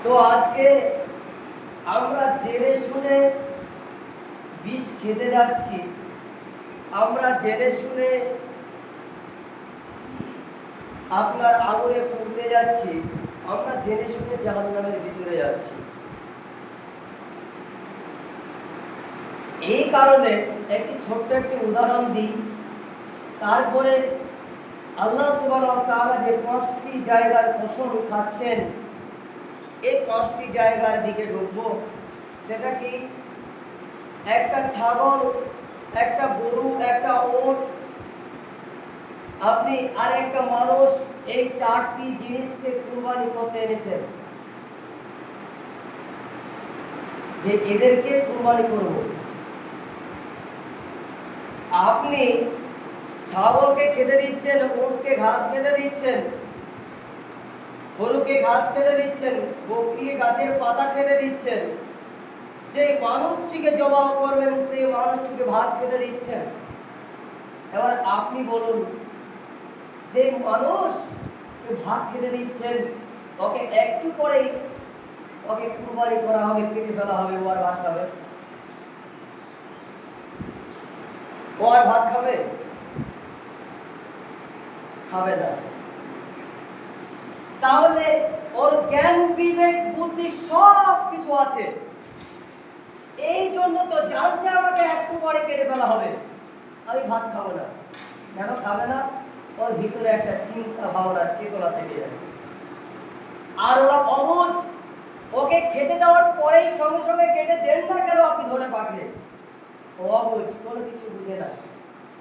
তো আজকে আমরা জেনে শুনে বিষ খেতে যাচ্ছি, আমরা জেনে শুনে আপনার আগুনে পুড়তে যাচ্ছি, আমরা জেনে শুনে জাহান্নামের ভিতরে যাচ্ছি। এই কারণে একটি ছোট্ট একটি উদাহরণ দিই, তারপরে আল্লাহ সুবহানাহু ওয়া তাআলা যে 5টি জায়গার কসম খাচ্ছেন, এই 5টি জায়গার দিকে ঢুকবো। সেটা কি? একটা ছাগল, একটা গরু, একটা ওট, আপনি আর একটা মানুষ, এই 4টি জিনিসকে কুরবানি করতে এনেছেন, যে এদেরকে কুরবানি করব। আপনি ছাগলকে খেতে দিচ্ছেন, উটকে ঘাস খেতে দিচ্ছেন, গরুকে ঘাস খেতে দিচ্ছেন, বকরিকে গাছের পাতা খেতে দিচ্ছেন, যে মানুষটিকে জবাই করবেন সেই মানুষটিকে ভাত খেতে দিচ্ছেন। এবার আপনি বলুন, যে মানুষকে ভাত খেতে দিচ্ছেন, ওকে একটু পরেই ওকে কুরবানি করা হবে, কেটে ফেলা হবে, ও আর ভাত খাবে? ও আর ভাত খাবে? খাবে না। তাহলে ওর জ্ঞান, বিবেক, বুদ্ধি সব কিছু আছে, এই জন্য তো জানছে আমাকে একটু পরে কেটে ফেলা হবে, আমি ভাত খাবো না। কেন খাবে না? ওর ভিতরে একটা চিন্তা ভাবনা, চেতনা থেকে যাবে। আর ওরা অবুঝ, ওকে খেতে দেওয়ার পরেই সঙ্গে সঙ্গে কেটে দেন না কেন আপনি ধরে পাকলে? ও অবুঝ, কোনো কিছু বুঝে না,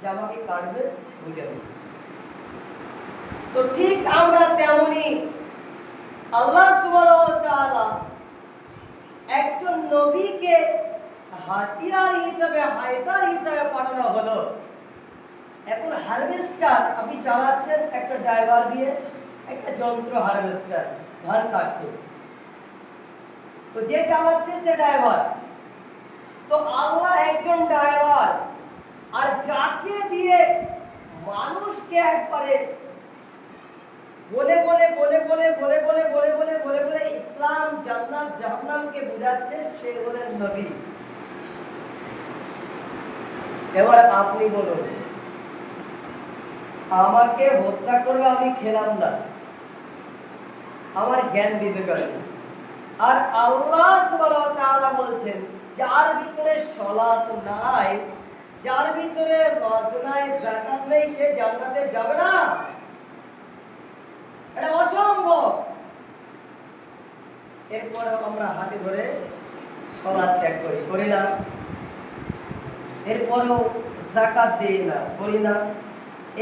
যে আমাকে কাটবে, বুঝে না। তো ঠিক আমরা তেমনি আল্লাহ সুবহানাহু ওয়া তাআলা একজন নবীকে হাতিয়ার হিসাবে, হায়দার হিসাবে পাঠানো হলো। এখন হারভেস্টার আপনি চালাচ্ছেন, একটা ড্রাইভার দিয়ে, একটা যন্ত্র হারভেস্টার, ধান কাটছে, তো যে চালাচ্ছে সে ড্রাইভার। তো আল্লাহ একজন ড্রাইভার, আর যাকে দিয়ে মানুষকে একবারে বলে বলে বলে বলে বলে বলে বলে বলে বলে বলে ইসলাম, জান্নাত, জাহান্নামকে বোঝাচ্ছে, সে হলেন নবী। এবার আপনি বলুন, আমাকে হত্যা করবে, আমি খেলাম না, আমার জ্ঞান বিবেক আছে। আর আল্লাহ সুবহানাহু ওয়া তাআলা বলছেন, যার ভিতরে সালাত নাই, যার ভিতরে নামাজ নাই, যাকাত নেই, সে জান্নাতে যাবে না। এটা অসম্ভব। এরপর আমরা হাতে ধরে সালাত ত্যাগ করি, করি না? এরপরও যাকাত দিই না, করি না?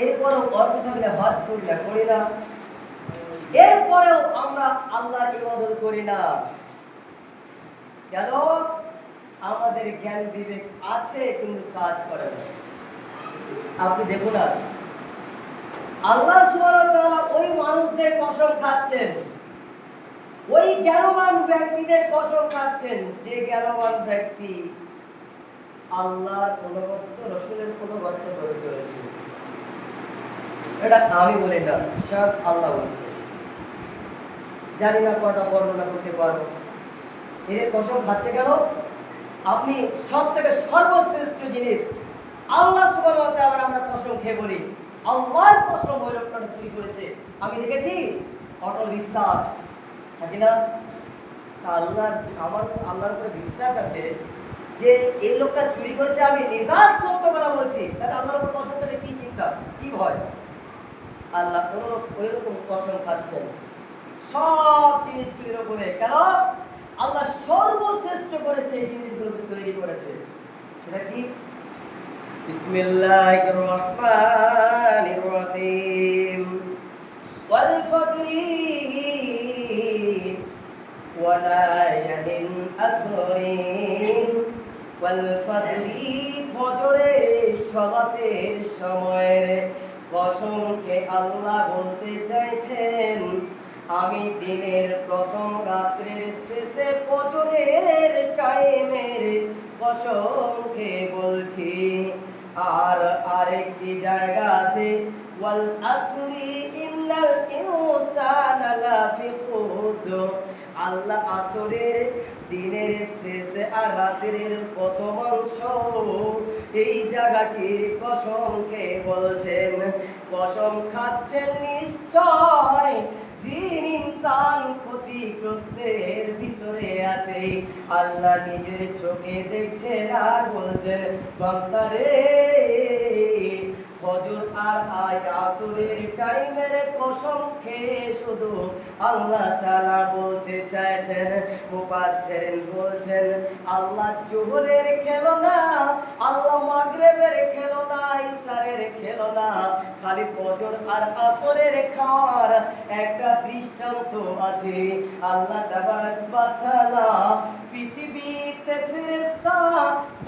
এরপরও অর্থ থাকলে হজ করি না, করি না? এরপরেও আমরা আল্লাহর ইবাদত করি না। কেন? আমাদের জ্ঞান বিবেক আছে, কিন্তু কাজ করে না। আপনি দেখুন, আল্লাহ সুবহানাহু ওয়া তাআলা ওই মানুষদের কসম খাচ্ছেন, ওই জ্ঞানবান ব্যক্তিদের কসম খাচ্ছেন, যে জ্ঞানবান ব্যক্তি আল্লাহর অনুগত্য, রাসূলের অনুগত্য করে চলেছে। এটা আমি বলি না, সব আল্লাহ বলছে। জানি না কটা বর্ণনা করতে পারবো। এর কসম খাচ্ছে কেন? আপনি সব থেকে সর্বশ্রেষ্ঠ জিনিস আল্লাহ সুবহানাহু ওয়া তাআলার আমরা কসম খেয়ে বলি, আল্লাহর কসম ওই লোকটা চুরি করেছে। আমি দেখেছি, অটল বিশ্বাস নাকি না? আল্লাহর, আমার আল্লাহর উপরে বিশ্বাস আছে যে এই লোকটা চুরি করেছে, আমি নির্ঘাত সত্য কথা বলছি। তাহলে আল্লাহর উপর কসম খেলে কি চিন্তা, কি ভয়? আল্লাহ ওই রকম কসম খাচ্ছেন সব জিনিসগুলির উপরে। কেন? আল্লাহ সর্বশ্রেষ্ঠ করে সেই জিনিসগুলোকে তৈরি করেছে। সেটা কি? বিসমিল্লাহির রহমানির রহিম। ওয়াল ফাজরি ওয়া লায়ালিন আসরিন। ওয়াল ফাজরি, ফজরের সালাতের সময়ের কসমকে আল্লাহ বলতে চাইছেন, আমি দিনের প্রথম রাত্রের শেষে ফজরের টাইমের কসম খেয়ে বলছি। আর আরেকটি জায়গা আছে, ওয়াল আসরি ইন্নাল ইনসানা লাফি খুসর, আল্লাহ আসরের দিনের শেষ আর রাতের প্রথম অংশ এই জায়গাটির কসম খেয়ে বলছেন, কসম খাচ্ছেন নিশ্চয় জিন ইনসান ক্ষতিগ্রস্তের ভিতরে আছে। আল্লাহ নিজের চোখে দেখছেন আর বলছেন, বান্দারে ফজর আর আসরের টাইমের কসম খেয়ে শুধু আল্লাহ তাআলা বলতে চাইছেন, মুফাসসিরিন বলছেন আল্লাহ জোহরের খেলো না, আল্লাহ মাগরিবের খেলো না, ইশারের খেলো না, খালি ফজর আর আসরের খাওয়ার একটা দৃষ্টান্ত আছে। আল্লাহ তাবারক ওয়া তাআলা পৃথিবীতে ফেরেশতা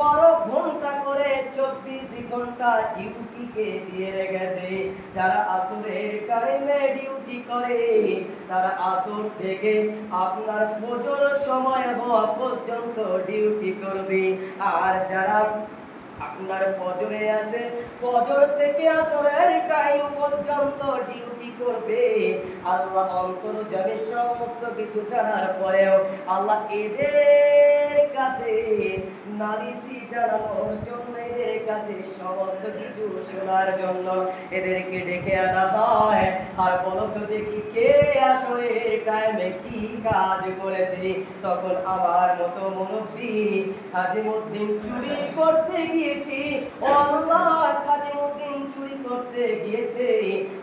12 ঘন্টা করে 24 ঘন্টা ডিউটিকে দিয়ে রেখেছে। যারা আসরের টাইমে ডিউটি করে তারা আসর থেকে আপনার ফজর সময় হওয়া পর্যন্ত ডিউটি করবে, আর যারা আপনার ফজরে আছে ফজর থেকে আসরের টাইম পর্যন্ত ডিউটি করবে। আল্লাহ অন্তর্যামী সমস্ত কিছু জানার পরেও আল্লাহ এদের কাছে নালিশি জানানোর জন্য, এদের কাছে সমস্ত কিছু শোনার জন্য এদেরকে ডেকে আনা হয়। আর বলো তো দেখি কে আসরের টাইমে কি কাজ করেছে? তখন আমার মতো মুরব্বী খাজিমউদ্দিন চুরি করতে গিয়েছি, ও আল্লাহ খাজিমউদ্দিন চুরি করতে গিয়েছে,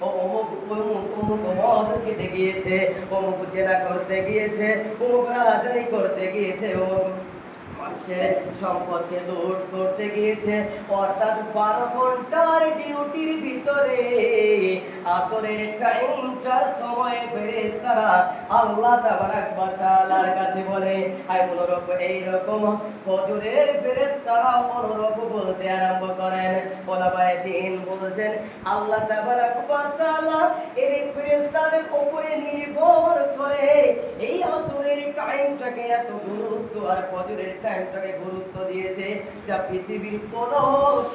ও অমুক অমুক অমুক মদ খেতে গিয়েছে, অমুক জেরা করতে গিয়েছে, অমুক রাজানি করতে গিয়েছে, অমুক মানুষের সম্পদকে লুট করতে গিয়েছে। অর্থাৎ 12 ঘন্টার ডিউটির ভিতরে আসরের টাইমটার সময় ফেরেশতারা আল্লাহ তাবারক ওয়া তাআলার কাছে বলে, আর অনুরূপ এইরকম ফজরের ফেরেশতারা অনুরূপ বলতে আরম্ভ করেন। ওলামায়ে দ্বীন বলছেন আল্লাহ তাবারক ওয়া তাআলা এই ফেরেশতাদের উপরে নির্ভর করে এই আসরের টাইমটাকে এত গুরুত্ব আর ফজরের টাইমটাকে গুরুত্ব দিয়েছে যা পৃথিবীর কোনো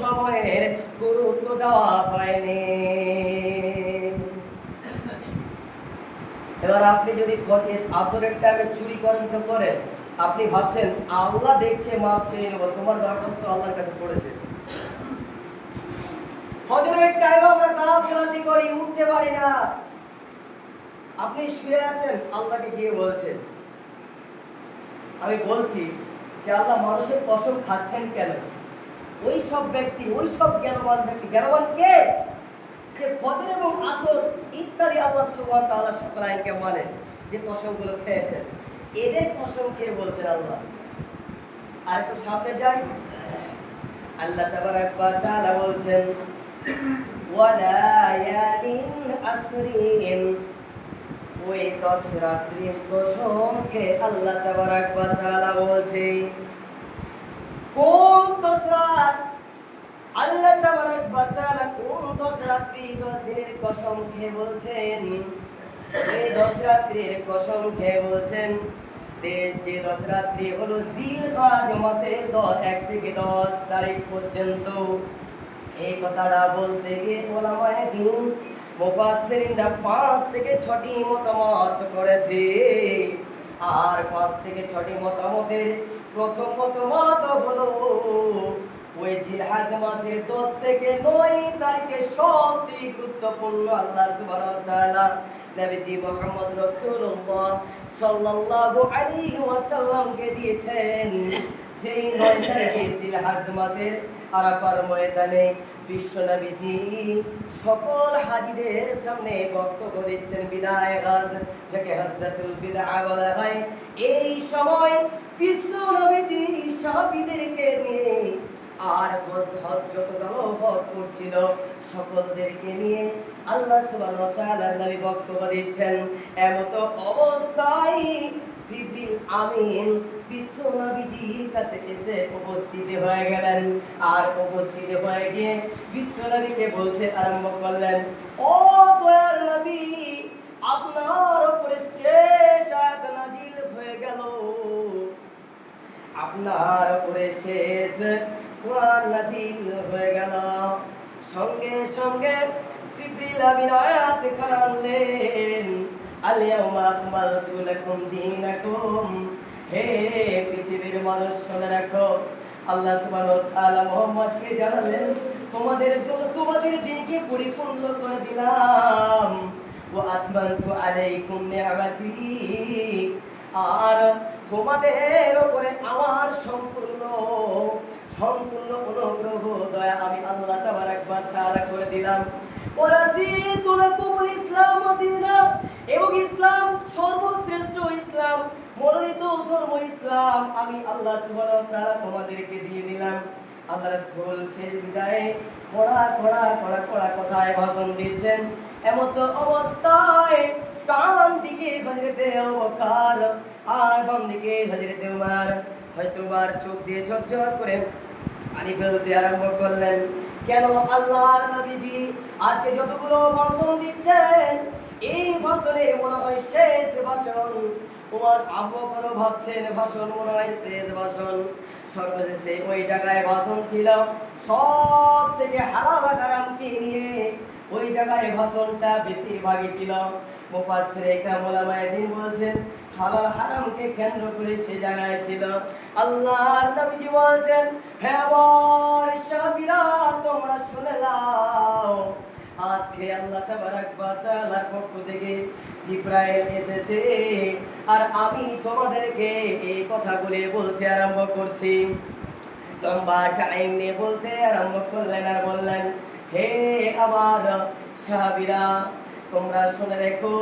সময়ের গুরুত্ব দেওয়া হয়নি। এবার আপনি যদি আসরের টাইমে চুরি করেন তো করেন, আপনি ভাবছেন আল্লাহ দেখছে, মাপ চেয়ে নেব, তোমার দরখাস্ত আল্লাহর কাছে পড়েছে। ফজরের টাইমে আমরা গাফিলতি করি, উঠতে পারি না, আপনি শুয়ে আছেন, আল্লাহকে গিয়ে বলছেন। আমি বলছি যে আল্লাহ মানুষের কসম খাচ্ছেন কেন? ওই সব ব্যক্তি, ওই সব জ্ঞানবান ব্যক্তি, জ্ঞানবান কে? যে ফজর এবং আসর ইত্যাদি আল্লাহ সুবহানাহু ওয়া তাআলা সকল আইনকে মানে, যে কসমগুলো খেয়েছেন, এদের কসম খেয়ে বলছেন আল্লাহ। আর একটু সামনে যাই, আল্লাহ তাবারক ওয়া তাআলা বলছেন ওয়ালায়ালিন আসরিন, ওই 10 রাত্রির কসমকে আল্লাহ তাবারক ওয়া তাআলা বলছে। কোন 10 রাত? আল্লাহ তাবারক ওয়া তাআলা কোন 10 রাত্রি 10 দিনের কসম খেয়ে বলছেন? এই 10 রাত্রির কসম খেয়ে বলছেন যে 10 রাত্রি হলো জিলহজ মাসের 1 থেকে 10 তারিখ পর্যন্ত। এই কথাটা বলতে গিয়ে ওলামায়ে দ্বীন মুফাসসিরিনরা 5 থেকে 6টি মতামত করেছে। আর 5 থেকে 6টি মতামতের প্রথম মতামত হলো ওই জিলহজ মাসের 10 থেকে 9 তারিখে সবচেয়ে গুরুত্বপূর্ণ। আল্লাহ সুবহানাহু ওয়া তাআলা নবীজি মুহাম্মদ রাসূলুল্লাহ সাল্লাল্লাহু আলাইহি ওয়াসাল্লামকে দিয়েছেন যেই 9 তারিখে জিলহজ মাসের আরাফার ময়দানে বিশ্ব নবীজি সকল হাজীদের সামনে বক্তব্য দিচ্ছেন, বিদায় হজ, যাকে হজ্জাতুল বিদআ বলা হয়। এই সময় বিশ্ব নবীজি সাহাবীদেরকে নিয়ে আর হজ যত হজ করছিল সকলদেরকে নিয়ে আল্লাহ সুবহানাহু ওয়া তাআলার নবী বক্তব্য দিচ্ছেন। এমত অবস্থায় জিবরিল আমিন বিশ্ব নবীজির কাছে এসে উপস্থিত হয়ে গেলেন। আর উপস্থিত হয়ে গিয়ে বিশ্ব নবীকে বলতে আরম্ভ করলেন, ও দয়ার নবী, আপনার উপরে শেষ আয়াত নাজিল হয়ে গেল, আপনার উপরে শেষ কোরআন নাজিল হয়ে গেল। সঙ্গে সঙ্গে জিবরিল আমিন আয়াত আনলেন। আল-ইয়াওমা আকমালতু লাকুম দীনাকুম। হে পৃথিবীর মানুষ শুনে রাখো, আল্লাহ সুবহানাহু ওয়া তাআলা মুহাম্মদকে জানালেন তোমাদের জন্য তোমাদের দিনকে পরিপূর্ণ করে দিলাম। ওয়া আসমানতু আলাইকুম নি'মাতি, আর তোমাদের উপরে আমার সম্পূর্ণ সম্পূর্ণ অনুগ্রহ দয়া আমি আল্লাহ তাবারাক ওয়া তাআলা করে দিলাম। ওয়ারাসিতু লাকুমুল ইসলাম দীনা, এবং ইসলাম সর্বশ্রেষ্ঠ ইসলাম, মনোনীত ধর্ম ইসলাম আমি আল্লাহ সুবহানাহু ওয়া তাআলা তোমাদেরকে দিয়ে দিলাম। আল্লাহ রাসূল শেষ বিদায়ে কড়া কথায় ভাষণ দিচ্ছেন। এমন তো অবস্থায় ডান দিকে হযরতে আবু বকর আর বাম দিকে হযরতে উমর হযরত উমর চোখ দিয়ে ঝরঝর করে পানি ফেলতে আরম্ভ করলেন। কেন? আল্লাহর নবীজি আজকে যতগুলো ভাষণ দিচ্ছেন, এই ভাষণে মনে হয় শেষ ভাষণ। উমর আবু বকর ভাবছেন ভাষণ মনে হয় শেষ ভাষণ। সর্বশেষে ওই জায়গায় ভাষণ ছিল সব থেকে হারামকে নিয়ে, ওই জায়গায় ভাষণটা বেশিরভাগই ছিল। মুফাসসির ইকরাম উলামায়ে দ্বীন বলছেন হালাল হারামকে কেন্দ্র করে সেই জায়গায় ছিল। আল্লাহর নবীজি বলছেন, হে আমার সাহাবীরা তোমরা শুনে নাও, আজকে আল্লাহ তাবারাক ওয়া তাআলার পক্ষ থেকে জিবরাইল এসেছে, আর আমি তোমাদেরকে এই কথাগুলি বলতে আরম্ভ করছি। লম্বা টাইম নিয়ে বলতে আরম্ভ করলেন আর বললেন, হে আমার সাহাবীরা তোমরা শুনে রেখো,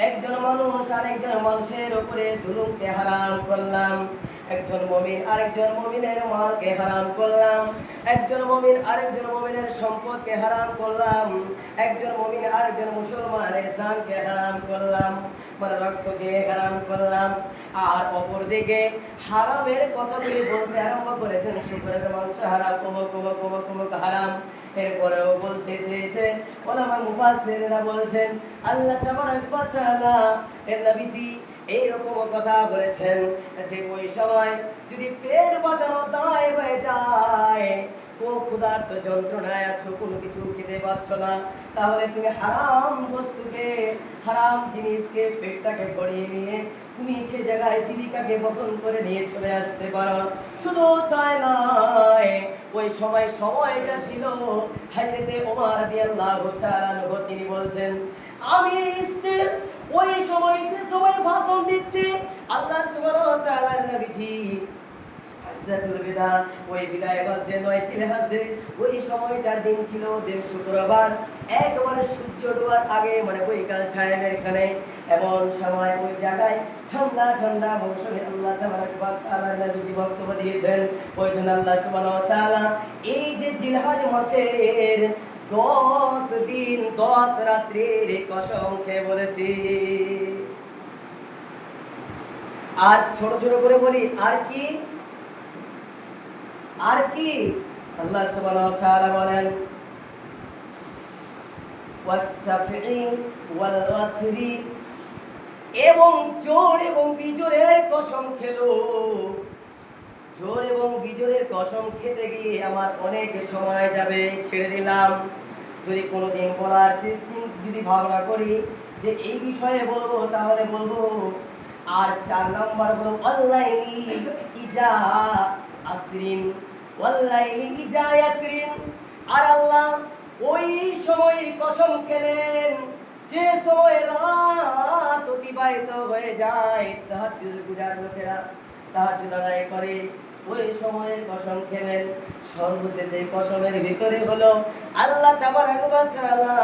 একজন মানুষ আরেকজন মানুষের উপরে জুলুমকে হারাম করলাম। একজন মুমিন আরেকজন মুমিনের মালকে হারাম করলাম। একজন মুমিন আরেকজন মুমিনের সম্পদকে হারাম করলাম। একজন মুমিন আরেকজন মুসলমানের জানকে হারাম করলাম, মানে রক্তকে হারাম করলাম। আর অপরদিকে হারামের কথাগুলি বলতে আরম্ভ করেছেন, শুকরের মাংস হারাম, কুমুক হারাম। এরপরেও বলতে চেয়েছে ওলামা মুফাসসিররা বলছেন আল্লাহ তাবারাক ওয়া তাআলা এর নবীজি এইরকম কথা বলেছেন যে ওই সময় যদি পেট বাঁচানো দায় হয়ে যায়, ক্ষুধার্ত যন্ত্রণায় আছো, কোনো কিছু খেতে পাচ্ছ না, তাহলে তুমি হারাম বস্তুকে হারাম জিনিসকে পেটটাকে ভরিয়ে নিয়ে তুমি সে জায়গায় জীবিকাকে বহন করে নিয়ে চলে আসতে পারো। শুধু তাই নয়, ওই সময়টা ছিল হযরতে ওমর রাদিয়াল্লাহু তাআলা আনহু, তিনি বলছেন আমি স্টিল ওই সময়তে সবাই ভাষণ দিচ্ছে, আল্লাহ সুবহানাহু ওয়া তাআলার নবীজি ওই বিদায় বলছে নয় ছিল হাসে। ওই সময়টার দিন ছিল দিন শুক্রবার, একবারে সূর্য ডোবার আগে, মানে বৈকাল টাইমের এখানে এমন সময় ওই জায়গায় ঠান্ডা মৌসুমে আল্লাহ তাবারাক ওয়া তাআলা নবীজি বক্তব্য দিয়েছেন। ওই জন্য আল্লাহ সুবহানাহু ওয়া তাআলা এই যে জিলহজ মাসের 10 দিন 10 রাত্রির কসম খেয়ে বলেছি। আর ছোট করে বলি, আর কি আল্লাহ সুবহানাহু ওয়া তাআলা বলেন ওয়াস-সাফি ওয়াল ওয়াসরি, এবং জোর এবং বিজোরের কসম খেলো। জোর এবং বিজোরের কসম খেতে গিয়ে আমার অনেক সময় যাবে, ছেড়ে দিলাম। যদি কোনোদিন বলার সিস্টেম যদি ভাবনা করি যে এই বিষয়ে বলবো তাহলে বলবো। আর 4 নাম্বার হলো ওয়াল্লাইলি ইজা আসরিন, ওয়াল্লাইলি ইজা ইয়াসরিন, আর আল্লাহ ওই সময়ের কসম খেলেন যে সময় রাত অতিবাহিত হয়ে যায়, তাহাজ্জুদ গুজার লোকেরা তাহাজ্জুদ আদায় করে, ওই সময়ের কসম খেলেন। সর্বশেষে কসমের ভিতরে হলো আল্লাহ তাবারাক ওয়া তাআলা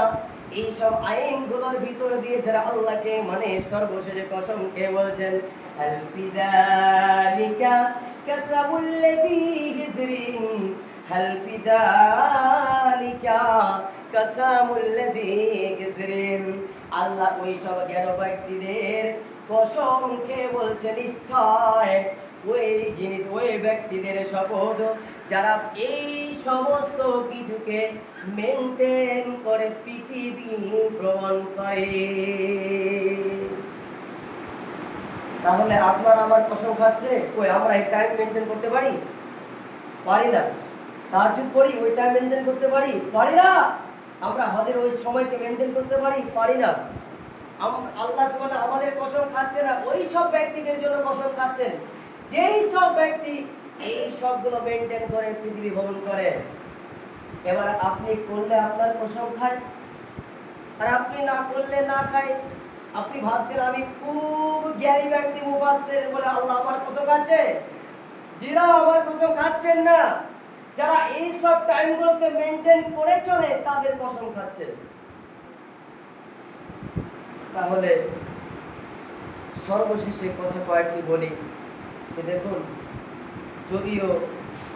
এই সব আইনগুলোর ভিতর দিয়ে যারা আল্লাহকে মানে সর্বশেষে কসম খেয়ে বলছেন হাল ফিদালিকা কাসাবুল্লাযী হিজরিন, হাল ফিদালিকা কাসামুল্লাযী হিজরিন। আল্লাহ ওই সব জ্ঞান ব্যক্তিদের কসম খেয়ে বলছেন নিশ্চয় ওই জিনিস ওই ব্যক্তিদের শপথ যারা এই সমস্ত কিছুকে মেনটেন করে পৃথিবী ভ্রমণ করে। তাহলে আপনার আমার কসম খাচ্ছে, কই আমরা এই টাইম মেনটেন করতে পারি না? তাহাজ্জুদ পড়ি, ওই টাইম মেনটেন করতে পারি না? আমরা আমাদের ওই সময়কে মেনটেন করতে পারি না? আল্লাহ সুবহানাহু আমাদের কসম খাচ্ছে না, ওই সব ব্যক্তিদের জন্য কসম খাচ্ছেন যেই সব ব্যক্তি এই সবগুলো মেনটেন করে পৃথিবী ভ্রমণ করে। এবার আপনি করলে আপনার কসম খায়, আর আপনি না করলে না খায়। আপনি ভাবছেন আমি খুব জ্ঞানী ব্যক্তি মুফাসসির বলে আল্লাহ আমার কসম খাচ্ছে? যারা আমার কসম খাচ্ছেন না, যারা এই সব টাইমগুলোকে মেনটেন করে চলে তাদের কসম খাচ্ছে। তাহলে সর্বশেষে কথা কয়েকটি বলি যে দেখুন, যদিও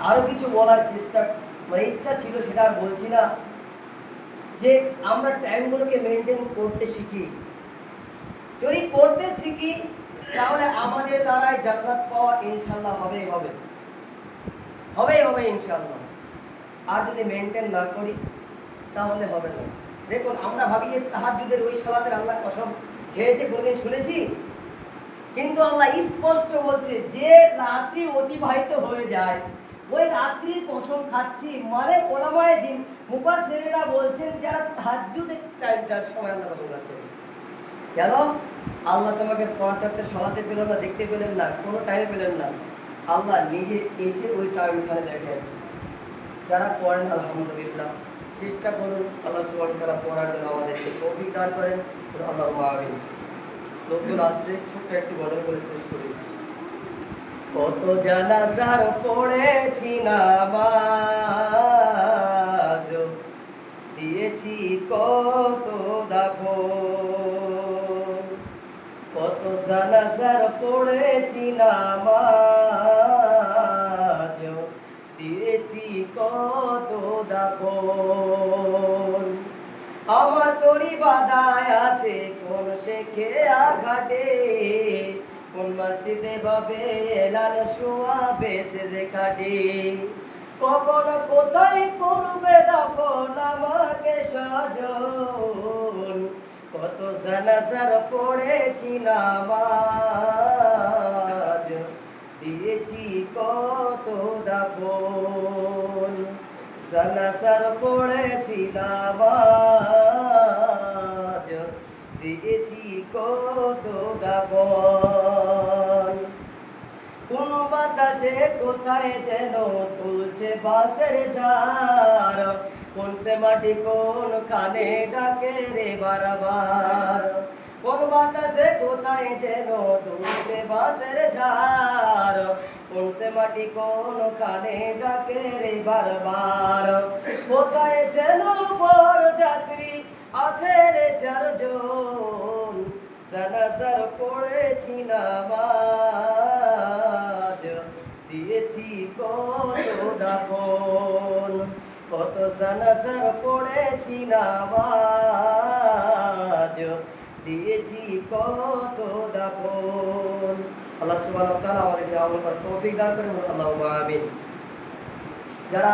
আরো কিছু বলার চেষ্টা ইচ্ছা ছিল, সেটা আর বলছি না, যে আমরা টাইমগুলোকে মেনটেন করতে শিখি। যদি করতে শিখি তাহলে আমাদের দ্বারাই জান্নাত পাওয়া ইনশাআল্লাহ হবেই হবে ইনশাআল্লাহ। আর যদি মেনটেন না করি তাহলে হবে না। দেখুন, আমরা ভাবি যে তাহাজ্জুদের ওই সালাতের আল্লাহ কসম খেয়েছে, কোনোদিন শুনেছি? কিন্তু আল্লাহ স্পষ্ট বলছে যে রাত্রি অতিবাহিত হয়ে যায় ওই রাত্রির কসম খাচ্ছি। মানে ওলামায়ে দ্বীন মুফাসসিররা বলছেন যারা তাহাজ্জুদের টাইমটার সময় আল্লাহ কসম খাচ্ছে। কেন? আল্লাহ তোমাকে ৫ সালাতে পেলেন না, দেখতে পেলেন না, কোনো টাইমে পেলেন না, আল্লাহ নিজে এসে ওই টাইমখানে দেখেন। যারা পড়েন আলহামদুলিল্লাহ, চেষ্টা করুন আল্লাহ সুবহানাহু ওয়া তাআলা পড়ার জন্য আমাদেরকে তৌফিক দান করেন। আল্লাহুম্মা আমিন। লোকজন আসছে, ছোট্ট একটু গজল করে শেষ করি। কত জানাজার পড়েছি নামাজ, দিয়েছি কত দাফন। কত জানাজার পড়েছি নামাজ, দিয়েছি কত দাফন। আমার তরি বাদায় আছে কোন শেখে আঘাটে, কোন মসজিদে বাবে এলান শোয়াবে সেজে খাটে। কখন কোথায় করবে দাফন আমাকে স্বজন। কত জানাজার পড়েছি নামাজ, দিয়েছি কত দাফন। জানাজার পড়েছি নামাজ, দিয়েছি কত দাফন। কোন বাতাসে কোথায় যেন তুলছে বাঁশের ঝাড়, কোন সে মাটি কোন খানে ডাকে রে বারবার। কোন বাতাসে কোথায় যেন তুলছে বাঁশের ঝাড়, কোন সে মাটি কোন খানে ডাকে রে বারবার। কোথায় যেন বর যাত্রী আছে রে ৪ জন, জানাজার পড়েছি নামাজ, দিয়েছি কত দাফন। কত জানাজার পড়েছি নামাজ, দিয়েছি কত দাফন। আল্লাহ সুবহানাহু ওয়া তাআলা আমাদেরকে আমল করার তৌফিক দান করুন। আল্লাহুম্মা আমিন। যারা